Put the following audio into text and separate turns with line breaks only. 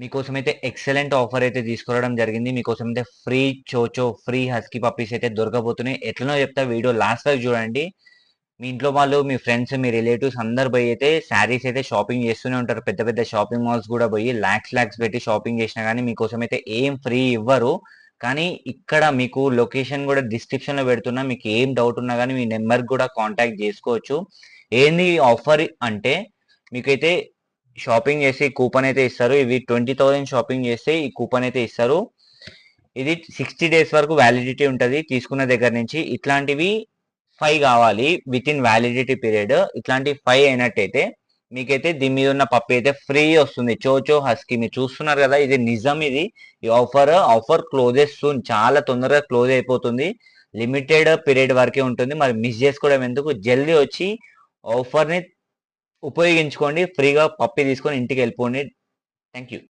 మీకోసం అయితే excellent offer అయితే తీసుకురావడం జరిగింది. మీకోసం అయితే ఫ్రీ చోచో, ఫ్రీ హస్కీ పప్పీస్ అయితే దొరకబోతున్నాయి. ఎట్లనో చెప్తా వీడియో లాస్ట్ వరకు చూడండి. మీ ఇంట్లో వాళ్ళు, మీ ఫ్రెండ్స్, మీ రిలేటివ్స్ అందరూ పోయి అయితే శారీస్ అయితే షాపింగ్ చేస్తూనే ఉంటారు. పెద్ద పెద్ద షాపింగ్ మాల్స్ కూడా పోయి లాక్స్ పెట్టి షాపింగ్ చేసినా గానీ మీకోసం అయితే ఏం ఫ్రీ ఇవ్వరు. కానీ ఇక్కడ మీకు లొకేషన్ కూడా డిస్క్రిప్షన్‌లో పెడుతున్నా. మీకు ఏం డౌట్ ఉన్నా గానీ మీ నంబర్‌కి కూడా కాంటాక్ట్ చేసుకోవచ్చు. ఏంది ఆఫర్ అంటే మీకైతే షాపింగ్ చేసి కూపన్ అయితే ఇస్తారు. ఇవి 20,000 షాపింగ్ చేస్తే ఈ కూపన్ అయితే ఇస్తారు. ఇది 60 డేస్ వరకు వ్యాలిడిటీ ఉంటది తీసుకున్న దగ్గర నుంచి. ఇట్లాంటివి 5 కావాలి వితిన్ వ్యాలిడిటీ పీరియడ్. ఇట్లాంటి 5 అయినట్టయితే మీకైతే దీని మీద ఉన్న పప్పి అయితే ఫ్రీ వస్తుంది. చోచో హస్కీ మీరు చూస్తున్నారు కదా, ఇది నిజం. ఇది ఈ ఆఫర్ క్లోజెస్ సూన్, చాలా తొందరగా క్లోజ్ అయిపోతుంది. లిమిటెడ్ పీరియడ్ వరకే ఉంటుంది. మరి మిస్ చేసుకోవడం ఎందుకు, జల్దీ వచ్చి ఆఫర్‌ని ఉపయోగించుకోండి. ఫ్రీగా పప్పి తీసుకొని ఇంటికి వెళ్ళిపోండి. Thank you.